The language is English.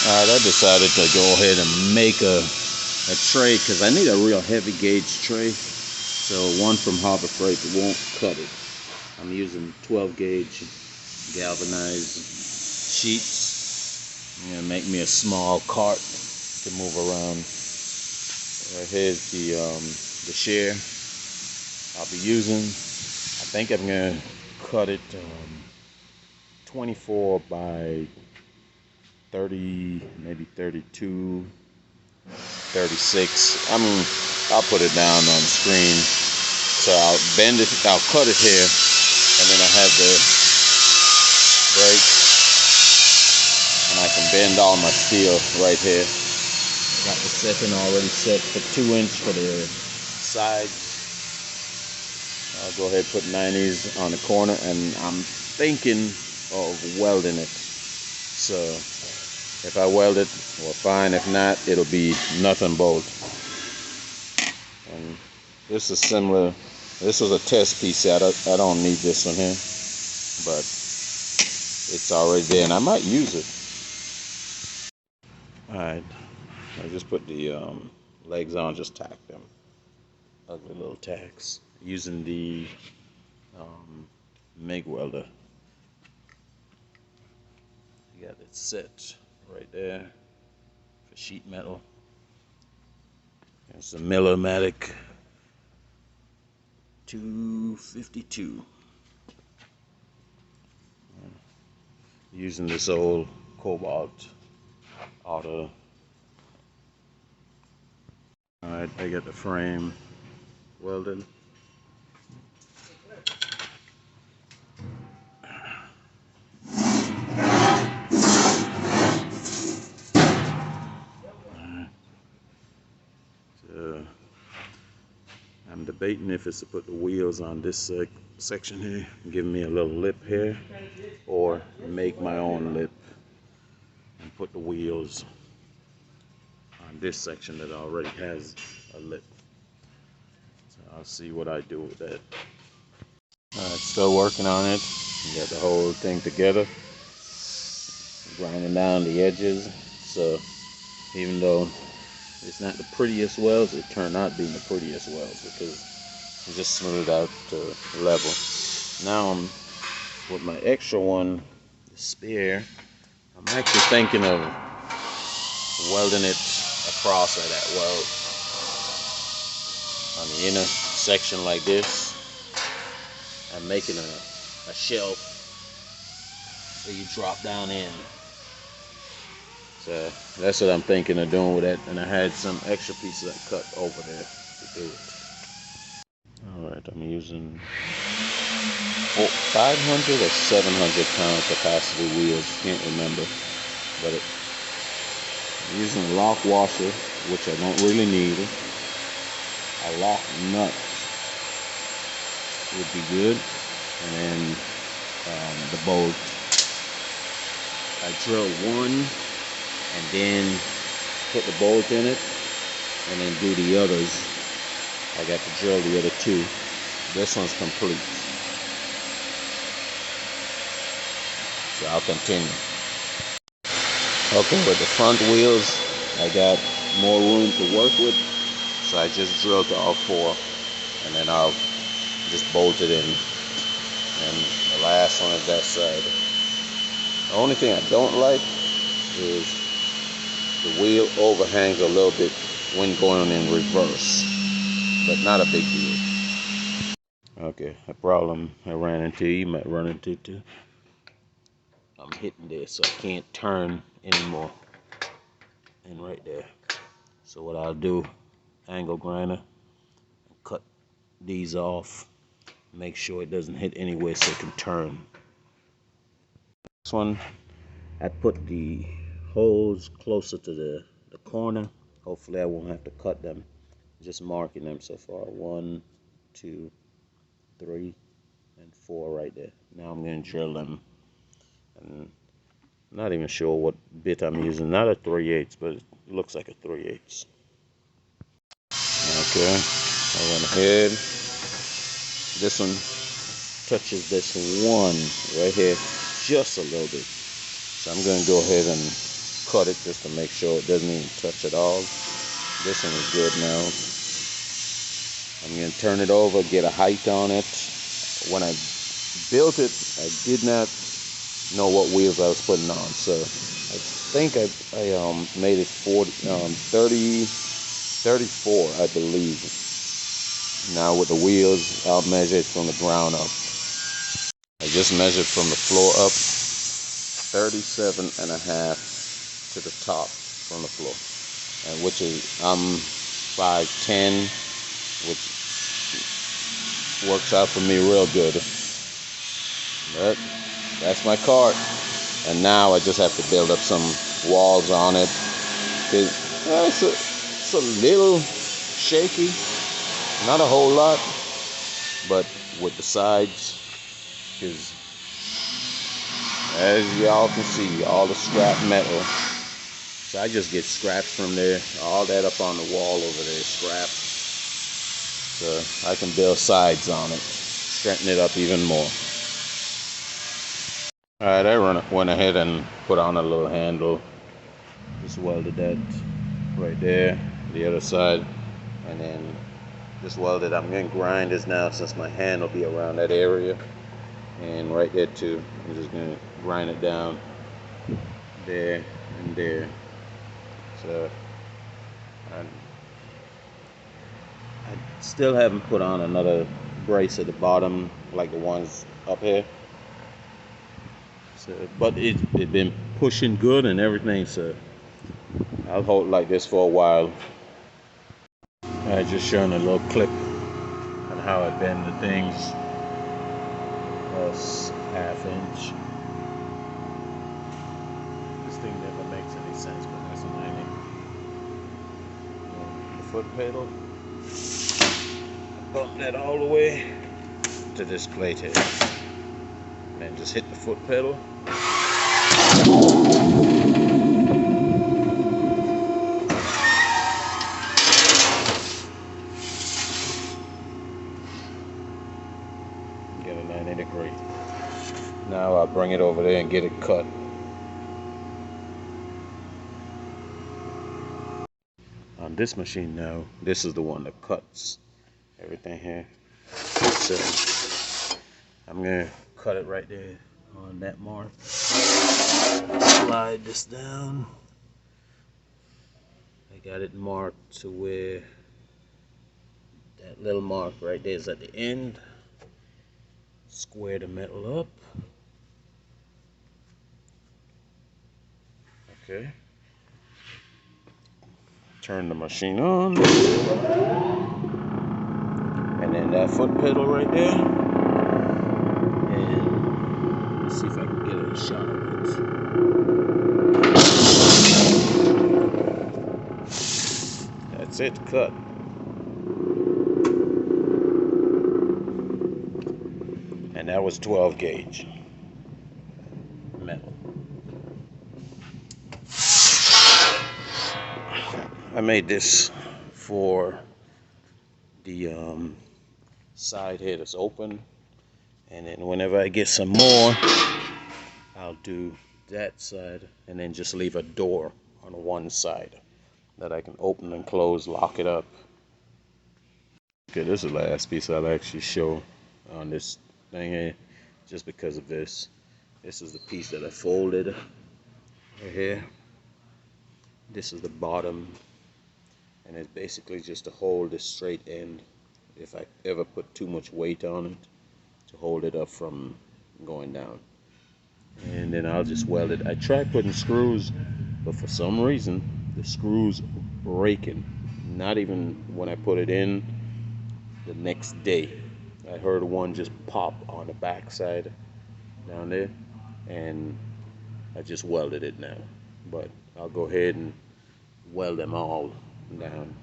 Alright, I decided to go ahead and make a tray because I need a real heavy gauge tray. So one from Harbor Freight won't cut it. I'm using 12 gauge galvanized sheets. I'm gonna make me a small cart to move around. Here's the share I'll be using. I think I'm gonna cut it 24 by 30, maybe 32, 36. I mean, I'll put it down on the screen. So I'll bend it, I'll cut it here, and then I have the brake, and I can bend all my steel right here. Got the setting already set for 2 inch for the sides. I'll go ahead and put 90s on the corner, and I'm thinking of welding it. So if I weld it, well, fine. If not, it'll be nothing bolt. And this is similar. This was a test piece. I don't need this one here, but it's already there, and I might use it. All right, I just put the legs on, just tack them. Ugly little tacks using the MIG welder. You got it set right there for sheet metal. It's a Millermatic 252. Using this old Cobalt auto. Alright, I got the frame welded. So I'm debating if it's to put the wheels on this section here, give me a little lip here, or make my own lip and put the wheels on this section that already has a lip. So I'll see what I do with that. Alright, still working on it. Got the whole thing together, grinding down the edges. So even though it's not the prettiest welds, it turned out being the prettiest welds because it just smoothed out to level. Now I'm with my extra one, the spare. I'm actually thinking of welding it across of that weld on the inner section like this, and making a shelf where you drop down in. So that's what I'm thinking of doing with that, and I had some extra pieces I cut over there to do it. Alright, I'm using 500 or 700 pound capacity wheels, can't remember, but I'm using a lock washer, which I don't really need. A lock nut would be good, and then the bolt. I drill one and then put the bolt in it, and then do the others. I got to drill the other two. This one's complete, so I'll continue. Okay, with the front wheels, I got more room to work with, so I just drilled all four, and then I'll just bolt it in, and the last one is that side. The only thing I don't like is the wheel overhangs a little bit when going in reverse, but not a big deal. Okay, a problem I ran into, you might run into too. I'm hitting this, so I can't turn anymore. And right there. So what I'll do, angle grinder, cut these off, make sure it doesn't hit anywhere so it can turn. This one, I put the holes closer to the corner. Hopefully I won't have to cut them. Just marking them so far. 1, 2, 3, and 4 right there. Now I'm going to drill them. And I'm not even sure what bit I'm using. Not a 3/8, but it looks like a 3/8. Okay, I went ahead. This one touches this one right here just a little bit. So I'm going to go ahead and cut it just to make sure it doesn't even touch at all. This one is good now. I'm going to turn it over, get a height on it. When I built it, I did not know what wheels I was putting on, so I think I made it 34, I believe. Now with the wheels, I'll measure it from the ground up. I just measured from the floor up 37.5 to the top from the floor, and which is I'm 5'10", which works out for me real good. But that's my cart, and now I just have to build up some walls on it. It's a little shaky, not a whole lot, but with the sides, because as y'all can see, all the scrap metal. So I just get scraps from there. All that up on the wall over there is scrap. So I can build sides on it, strengthen it up even more. Alright, I went ahead and put on a little handle. Just welded that right there, the other side, and then just welded. I'm going to grind this now since my hand will be around that area. And right there too, I'm just going to grind it down there and there. So I still haven't put on another brace at the bottom like the ones up here. So, but it's been pushing good and everything, so I'll hold like this for a while. I just showing a little clip on how I bend the things. That's ½ inch. This thing never makes any sense, but that's an iron. The foot pedal. Bump that all the way to this plate here, and then just hit the foot pedal. Get a 90-degree. Now I'll bring it over there and get it cut. On this machine now, this is the one that cuts everything here. So I'm gonna cut it right there on that mark. Slide this down. I got it marked to where that little mark right there is at the end. Square the metal up. Okay. Turn the machine on. And then that foot pedal right there. And let's see if I can get a shot of it. That's it, cut. And that was 12 gauge metal. I made this for the side here that's open, and then whenever I get some more, I'll do that side and then just leave a door on one side that I can open and close, lock it up. Okay, this is the last piece I'll actually show on this thing here, just because of this. This is the piece that I folded right here. This is the bottom, and it's basically just to hold this straight end if I ever put too much weight on it, to hold it up from going down. And then I'll just weld it. I tried putting screws, but for some reason the screws breaking. Not even when I put it in the next day. I heard one just pop on the back side down there, and I just welded it now. But I'll go ahead and weld them all down.